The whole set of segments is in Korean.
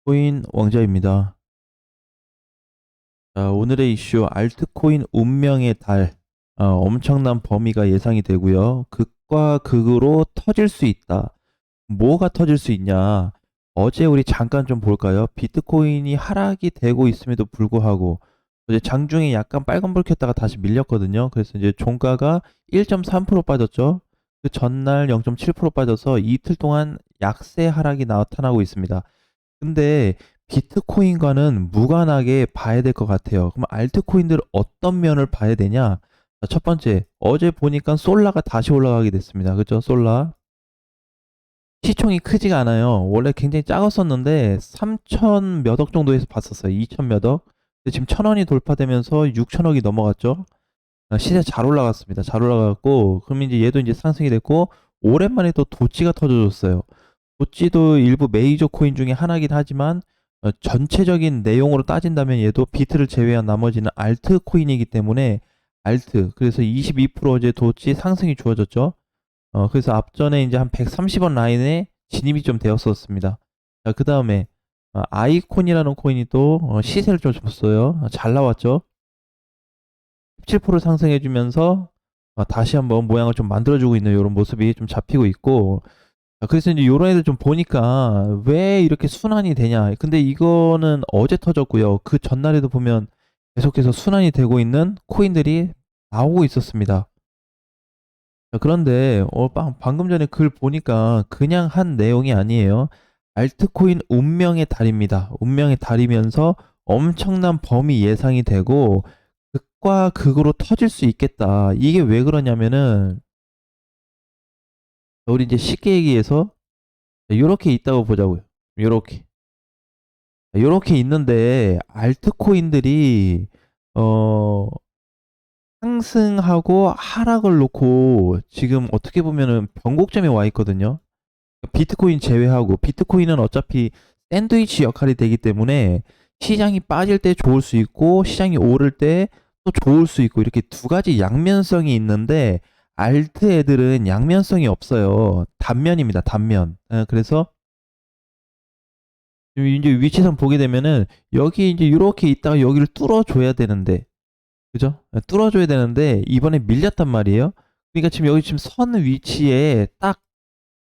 코인 왕자입니다. 자, 오늘의 이슈 알트코인 운명의 달. 엄청난 범위가 예상이 되고요. 극과 극으로 터질 수 있다. 뭐가 터질 수 있냐? 어제 우리 잠깐 좀 볼까요? 비트코인이 하락이 되고 있음에도 불구하고 어제 장중에 약간 빨간불 켰다가 다시 밀렸거든요. 그래서 이제 종가가 1.3% 빠졌죠. 그 전날 0.7% 빠져서 이틀 동안 약세 하락이 나타나고 있습니다. 근데 비트코인과는 무관하게 봐야 될 것 같아요. 그럼 알트코인들 어떤 면을 봐야 되냐? 자, 첫 번째, 어제 보니까 솔라가 다시 올라가게 됐습니다. 그죠? 솔라. 시총이 크지가 않아요. 원래 굉장히 작았었는데 3천 몇 억 정도에서 봤었어요. 2천 몇 억. 근데 지금 1,000원이 돌파되면서 6천억이 넘어갔죠. 시세 잘 올라갔습니다. 잘 올라갔고, 그럼 이제 얘도 이제 상승이 됐고, 오랜만에 또 도치가 터져줬어요. 도찌도 일부 메이저 코인 중에 하나긴 하지만 전체적인 내용으로 따진다면 얘도 비트를 제외한 나머지는 알트 코인이기 때문에 알트, 그래서 22% 어제 도치 상승이 주어졌죠. 그래서 앞전에 이제 한 130원 라인에 진입이 좀 되었었습니다. 자, 그 다음에 아이콘이라는 코인이 또 시세를 좀 줬어요. 잘 나왔죠. 17% 상승해주면서 다시 한번 모양을 좀 만들어주고 있는 이런 모습이 좀 잡히고 있고, 그래서 이제 요런 애들 좀 보니까 왜 이렇게 순환이 되냐. 근데 이거는 어제 터졌고요. 그 전날에도 보면 계속해서 순환이 되고 있는 코인들이 나오고 있었습니다. 그런데 방금 전에 글 보니까 그냥 한 내용이 아니에요. 알트코인 운명의 달입니다. 운명의 달이면서 엄청난 범위 예상이 되고 극과 극으로 터질 수 있겠다. 이게 왜 그러냐면은 우리 이제 쉽게 얘기해서 이렇게 있다고 보자고요. 이렇게. 요렇게 있는데 알트코인들이 어 상승하고 하락을 놓고 지금 어떻게 보면은 변곡점에 와 있거든요. 비트코인 제외하고 비트코인은 어차피 샌드위치 역할이 되기 때문에 시장이 빠질 때 좋을 수 있고 시장이 오를 때 또 좋을 수 있고 이렇게 두 가지 양면성이 있는데 알트 애들은 양면성이 없어요. 단면입니다. 단면. 그래서 이제 위치상 보게 되면은 여기 이제 이렇게 있다가 여기를 뚫어줘야 되는데, 그죠? 뚫어줘야 되는데 이번에 밀렸단 말이에요. 그러니까 지금 여기 지금 선 위치에 딱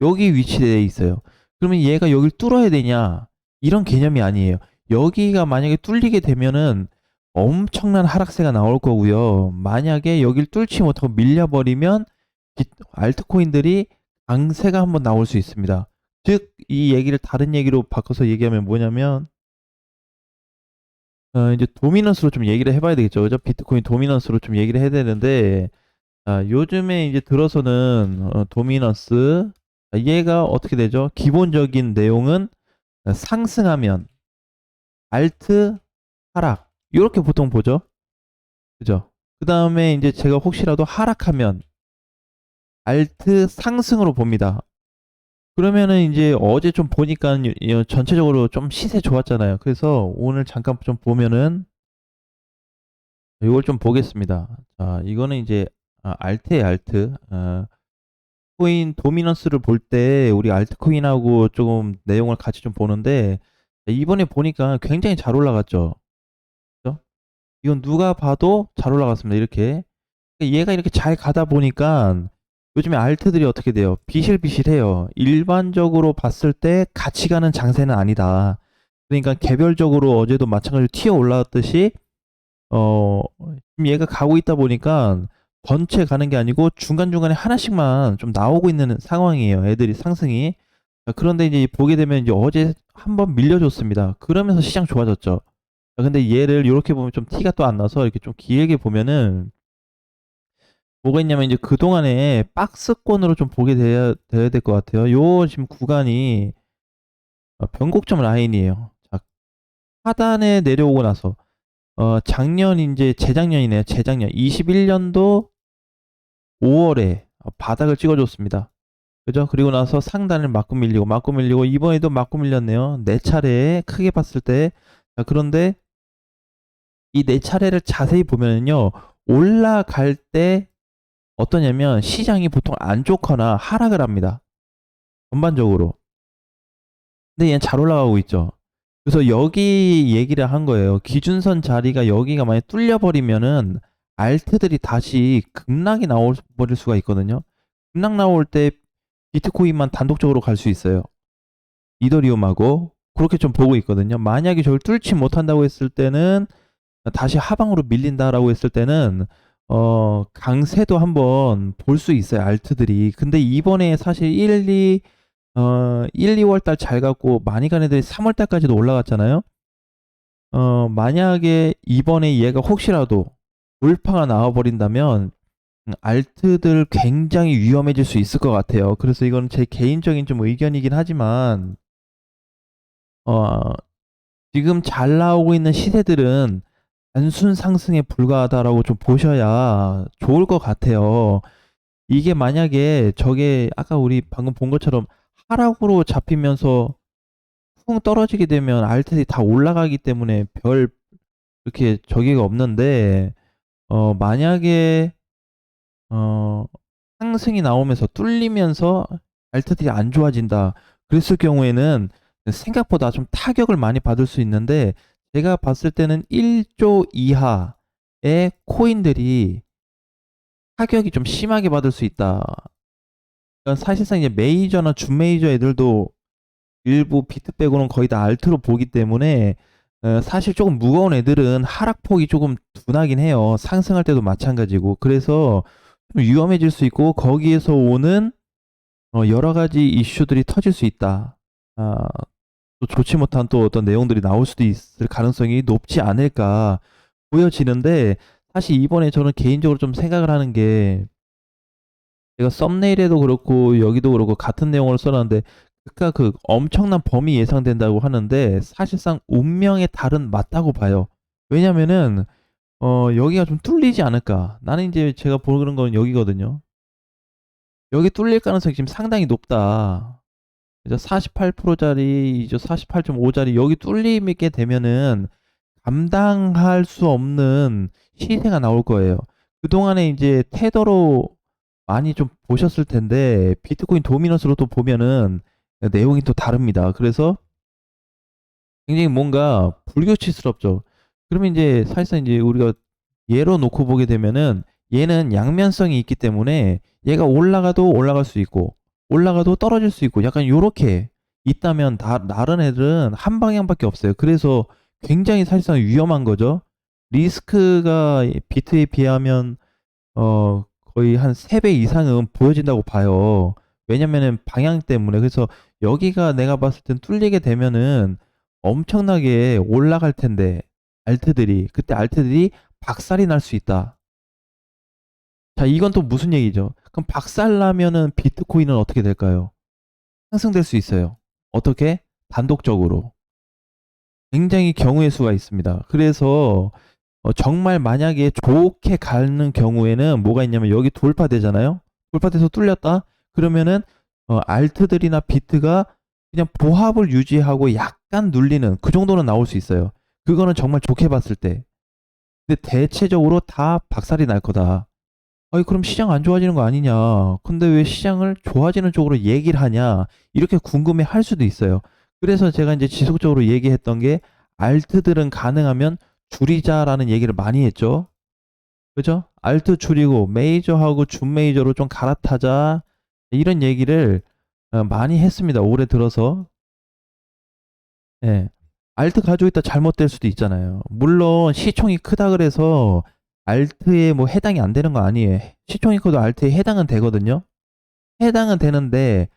여기 위치되어 있어요. 그러면 얘가 여기를 뚫어야 되냐? 이런 개념이 아니에요. 여기가 만약에 뚫리게 되면은 엄청난 하락세가 나올 거고요. 만약에 여기를 뚫지 못하고 밀려버리면 알트코인들이 강세가 한번 나올 수 있습니다. 즉, 이 얘기를 다른 얘기로 바꿔서 얘기하면 뭐냐면, 이제 도미넌스로 좀 얘기를 해봐야 되겠죠. 그죠? 비트코인 도미넌스로 좀 얘기를 해야 되는데, 요즘에 이제 들어서는, 도미넌스, 얘가 어떻게 되죠? 기본적인 내용은 상승하면, 알트, 하락. 이렇게 보통 보죠. 그죠? 그 다음에 이제 제가 혹시라도 하락하면, 알트 상승으로 봅니다. 그러면은 이제 어제 좀 보니까 전체적으로 좀 시세 좋았잖아요. 그래서 오늘 잠깐 좀 보면은 이걸 좀 보겠습니다. 자, 이거는 이제 알트에 알트. 코인 도미넌스를 볼 때 우리 알트코인하고 조금 내용을 같이 좀 보는데 이번에 보니까 굉장히 잘 올라갔죠. 그죠? 이건 누가 봐도 잘 올라갔습니다. 이렇게. 얘가 이렇게 잘 가다 보니까 요즘에 알트들이 어떻게 돼요? 비실비실해요. 일반적으로 봤을 때 같이 가는 장세는 아니다. 그러니까 개별적으로 어제도 마찬가지로 튀어 올라왔듯이 지금 얘가 가고 있다 보니까 전체 가는 게 아니고 중간중간에 하나씩만 좀 나오고 있는 상황이에요. 애들이 상승이. 그런데 이제 보게 되면 이제 어제 한번 밀려줬습니다. 그러면서 시장 좋아졌죠. 근데 얘를 이렇게 보면 좀 티가 또 안 나서 이렇게 좀 길게 보면은 뭐가 있냐면 이제 그동안에 박스권으로 좀 보게 돼야 될 것 같아요. 요 지금 구간이 변곡점 라인이에요. 자, 하단에 내려오고 나서 작년 이제 재작년이네요. 재작년 21년도 5월에 바닥을 찍어줬습니다. 그죠? 그리고 나서 상단을 맞고 밀리고 이번에도 맞고 밀렸네요. 네 차례에 크게 봤을 때. 자, 그런데 이 네 차례를 자세히 보면은요. 올라갈 때 어떠냐면 시장이 보통 안 좋거나 하락을 합니다. 전반적으로. 근데 얘는 잘 올라가고 있죠. 그래서 여기 얘기를 한 거예요. 기준선 자리가 여기가 만약 뚫려버리면은 알트들이 다시 급락이 나와버릴 수가 있거든요. 급락 나올 때 비트코인만 단독적으로 갈 수 있어요. 이더리움하고 그렇게 좀 보고 있거든요. 만약에 저를 뚫지 못한다고 했을 때는 다시 하방으로 밀린다라고 했을 때는 강세도 한번 볼 수 있어요. 알트들이. 근데 이번에 사실 1, 2월 달 잘 갔고 많이 간 애들이 3월 달까지도 올라갔잖아요. 만약에 이번에 얘가 혹시라도 돌파가 나와버린다면 알트들 굉장히 위험해질 수 있을 것 같아요. 그래서 이건 제 개인적인 좀 의견이긴 하지만 어, 지금 잘 나오고 있는 시세들은 단순 상승에 불과하다라고 좀 보셔야 좋을 것 같아요. 이게 만약에 저게 아까 우리 방금 본 것처럼 하락으로 잡히면서 쿵 떨어지게 되면 알트들이 다 올라가기 때문에 별 그렇게 저기가 없는데 만약에 어 상승이 나오면서 뚫리면서 알트들이 안 좋아진다. 그랬을 경우에는 생각보다 좀 타격을 많이 받을 수 있는데 제가 봤을 때는 1조 이하의 코인들이 타격이 좀 심하게 받을 수 있다. 그러니까 사실상 이제 메이저나 준메이저 애들도 일부 비트 빼고는 거의 다 알트로 보기 때문에 사실 조금 무거운 애들은 하락폭이 조금 둔하긴 해요. 상승할 때도 마찬가지고. 그래서 좀 위험해질 수 있고 거기에서 오는 여러 가지 이슈들이 터질 수 있다. 아, 또 좋지 못한 또 어떤 내용들이 나올 수도 있을 가능성이 높지 않을까 보여지는데 사실 이번에 저는 개인적으로 좀 생각을 하는 게 제가 썸네일에도 그렇고 여기도 그렇고 같은 내용을 써놨는데 그러니까 그 엄청난 범위 예상된다고 하는데 사실상 운명의 달은 맞다고 봐요. 왜냐면은 여기가 좀 뚫리지 않을까. 나는 이제 제가 보는 건 여기거든요. 여기 뚫릴 가능성이 지금 상당히 높다. 이제 48%짜리, 이제 48.5짜리 여기 뚫리게 되면은 감당할 수 없는 시세가 나올 거예요. 그동안에 이제 테더로 많이 좀 보셨을 텐데 비트코인 도미넌스로 또 보면은 내용이 또 다릅니다. 그래서 굉장히 뭔가 불규칙스럽죠. 그러면 이제 사실상 이제 우리가 예로 놓고 보게 되면은 얘는 양면성이 있기 때문에 얘가 올라가도 올라갈 수 있고 올라가도 떨어질 수 있고 약간 요렇게 있다면 다른 애들은 한 방향밖에 없어요. 그래서 굉장히 사실상 위험한 거죠. 리스크가 비트에 비하면 거의 한 3배 이상은 보여진다고 봐요. 왜냐면은 방향 때문에. 그래서 여기가 내가 봤을 땐 뚫리게 되면은 엄청나게 올라갈 텐데, 그때 알트들이 박살이 날 수 있다. 자, 이건 또 무슨 얘기죠? 그럼 박살 나면은 비트코인은 어떻게 될까요? 상승될 수 있어요. 어떻게? 단독적으로. 굉장히 경우의 수가 있습니다. 그래서 정말 만약에 좋게 가는 경우에는 뭐가 있냐면 여기 돌파되잖아요. 돌파돼서 뚫렸다. 그러면은 알트들이나 비트가 그냥 보합을 유지하고 약간 눌리는 그 정도는 나올 수 있어요. 그거는 정말 좋게 봤을 때. 근데 대체적으로 다 박살이 날 거다. 아니 그럼 시장 안 좋아지는 거 아니냐. 근데 왜 시장을 좋아지는 쪽으로 얘기를 하냐. 이렇게 궁금해 할 수도 있어요. 그래서 제가 이제 지속적으로 얘기했던 게 알트들은 가능하면 줄이자라는 얘기를 많이 했죠. 그죠? 알트 줄이고 메이저하고 준 메이저로 좀 갈아타자. 이런 얘기를 많이 했습니다. 올해 들어서. 예. 알트 가지고 있다 잘못될 수도 있잖아요. 물론 시총이 크다 그래서 알트에 뭐 해당이 안 되는 거 아니에요. 시총이 커도 알트에 해당은 되거든요. 해당은 되는데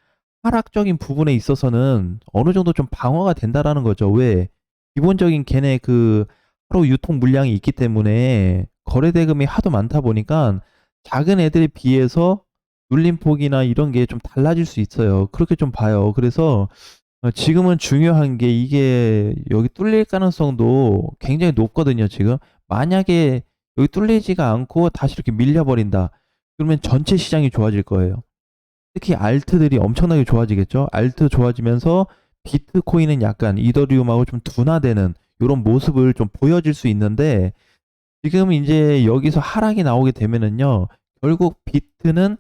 하락적인 부분에 있어서는 어느 정도 좀 방어가 된다라는 거죠. 왜? 기본적인 걔네 그 하루 유통 물량이 있기 때문에 거래 대금이 하도 많다 보니까 작은 애들에 비해서 눌림폭이나 이런 게 좀 달라질 수 있어요. 그렇게 좀 봐요. 그래서 지금은 중요한 게 이게 여기 뚫릴 가능성도 굉장히 높거든요, 지금. 만약에 여기 뚫리지가 않고 다시 이렇게 밀려버린다. 그러면 전체 시장이 좋아질 거예요. 특히 알트들이 엄청나게 좋아지겠죠. 알트 좋아지면서 비트코인은 약간 이더리움하고 좀 둔화되는 이런 모습을 좀 보여질 수 있는데 지금 이제 여기서 하락이 나오게 되면은요. 결국 비트는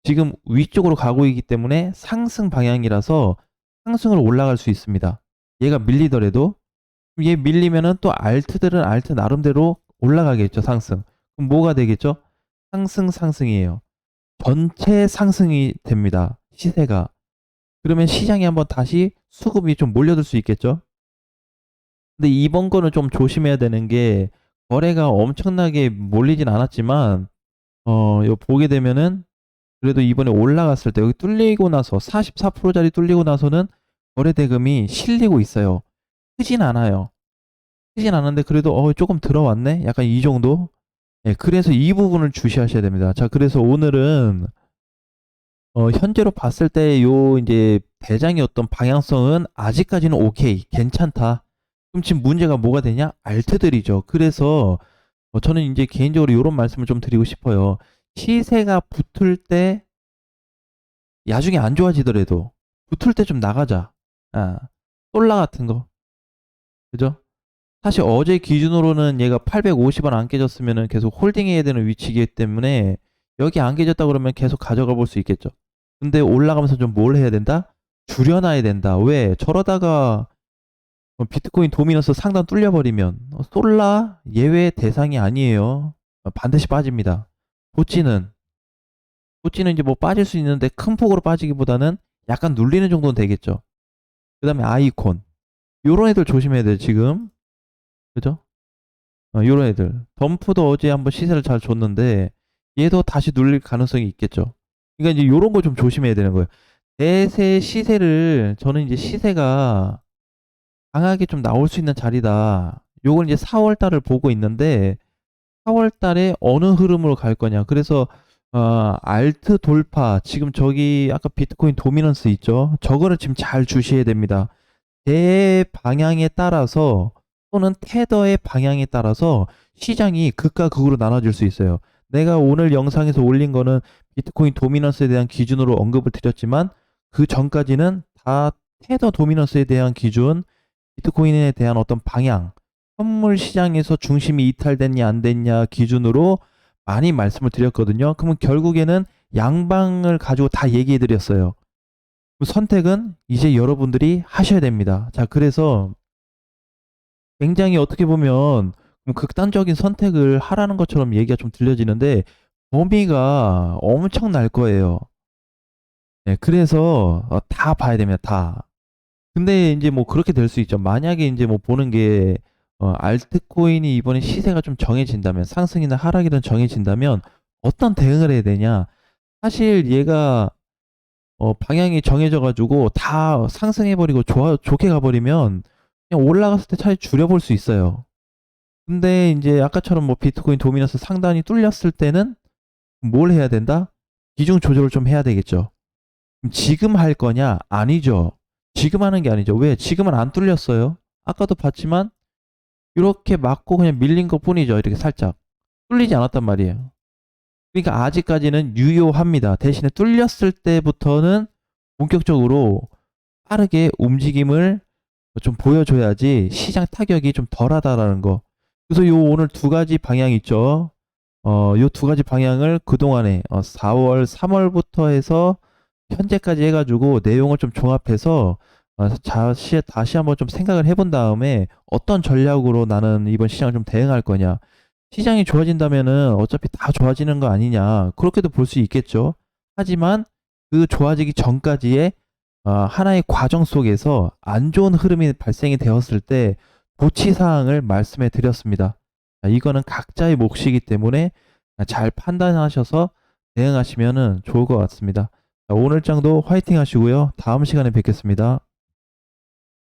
지금 위쪽으로 가고 있기 때문에 상승 방향이라서 상승으로 올라갈 수 있습니다. 얘가 밀리더라도 얘 밀리면은 또 알트들은 알트 나름대로 올라가겠죠, 상승. 그럼 뭐가 되겠죠? 상승이에요. 전체 상승이 됩니다, 시세가. 그러면 시장이 한번 다시 수급이 좀 몰려들 수 있겠죠? 근데 이번 거는 좀 조심해야 되는 게 거래가 엄청나게 몰리진 않았지만 요 보게 되면은 그래도 이번에 올라갔을 때 여기 뚫리고 나서 44%짜리 뚫리고 나서는 거래 대금이 실리고 있어요. 크진 않아요. 크진 않은데 그래도 조금 들어왔네? 약간 이 정도? 예, 그래서 이 부분을 주시하셔야 됩니다. 자, 그래서 오늘은 현재로 봤을 때 요 이제 대장이었던 방향성은 아직까지는 오케이, 괜찮다. 그럼 지금 문제가 뭐가 되냐? 알트들이죠. 그래서 저는 이제 개인적으로 이런 말씀을 좀 드리고 싶어요. 시세가 붙을 때 나중에 안 좋아지더라도 붙을 때 좀 나가자. 아, 솔라 같은 거. 그죠? 사실 어제 기준으로는 얘가 850원 안 깨졌으면은 계속 홀딩해야 되는 위치이기 때문에 여기 안 깨졌다 그러면 계속 가져가 볼 수 있겠죠. 근데 올라가면서 좀 뭘 해야 된다? 줄여놔야 된다. 왜? 저러다가 비트코인 도미넌스 상단 뚫려버리면 솔라 예외 대상이 아니에요. 반드시 빠집니다. 도찌는 이제 뭐 빠질 수 있는데 큰 폭으로 빠지기보다는 약간 눌리는 정도는 되겠죠. 그 다음에 아이콘 요런 애들 조심해야 돼요 지금. 그죠? 요런 애들 덤프도 어제 한번 시세를 잘 줬는데 얘도 다시 눌릴 가능성이 있겠죠. 그러니까 이제 요런 거 좀 조심해야 되는 거예요. 대세 시세를 저는 이제 시세가 강하게 좀 나올 수 있는 자리다. 요걸 이제 4월 달을 보고 있는데 4월 달에 어느 흐름으로 갈 거냐. 그래서 알트 돌파 지금 저기 아까 비트코인 도미넌스 있죠. 저거를 지금 잘 주시해야 됩니다. 대 방향에 따라서 또는 테더의 방향에 따라서 시장이 극과 극으로 나눠질 수 있어요. 내가 오늘 영상에서 올린 거는 비트코인 도미넌스에 대한 기준으로 언급을 드렸지만 그 전까지는 다 테더 도미넌스에 대한 기준, 비트코인에 대한 어떤 방향, 선물 시장에서 중심이 이탈됐냐 안 됐냐 기준으로 많이 말씀을 드렸거든요. 그러면 결국에는 양방을 가지고 다 얘기해 드렸어요. 그 선택은 이제 여러분들이 하셔야 됩니다. 자, 그래서 굉장히 어떻게 보면 극단적인 선택을 하라는 것처럼 얘기가 좀 들려지는데 범위가 엄청날 거예요. 네, 그래서 다 봐야 됩니다. 다. 근데 이제 뭐 그렇게 될 수 있죠. 만약에 이제 뭐 보는 게 알트코인이 이번에 시세가 좀 정해진다면 상승이나 하락이든 정해진다면 어떤 대응을 해야 되냐? 사실 얘가 방향이 정해져 가지고 다 상승해 버리고 좋게 가 버리면 그냥 올라갔을 때 차라리 줄여볼 수 있어요. 근데 이제 아까처럼 뭐 비트코인 도미넌스 상단이 뚫렸을 때는 뭘 해야 된다? 비중 조절을 좀 해야 되겠죠. 그럼 지금 할 거냐? 아니죠. 지금 하는 게 아니죠. 왜? 지금은 안 뚫렸어요. 아까도 봤지만 이렇게 맞고 그냥 밀린 것 뿐이죠. 이렇게 살짝. 뚫리지 않았단 말이에요. 그러니까 아직까지는 유효합니다. 대신에 뚫렸을 때부터는 본격적으로 빠르게 움직임을 좀 보여줘야지 시장 타격이 좀 덜하다라는 거. 그래서 요 오늘 두 가지 방향 있죠. 요 두 가지 방향을 그동안에 4월, 3월부터 해서 현재까지 해가지고 내용을 좀 종합해서 다시 한번 좀 생각을 해본 다음에 어떤 전략으로 나는 이번 시장을 좀 대응할 거냐. 시장이 좋아진다면은 어차피 다 좋아지는 거 아니냐. 그렇게도 볼 수 있겠죠. 하지만 그 좋아지기 전까지의 하나의 과정 속에서 안 좋은 흐름이 발생이 되었을 때 조치 사항을 말씀해 드렸습니다. 이거는 각자의 몫이기 때문에 잘 판단하셔서 대응하시면 좋을 것 같습니다. 오늘 장도 화이팅 하시고요. 다음 시간에 뵙겠습니다.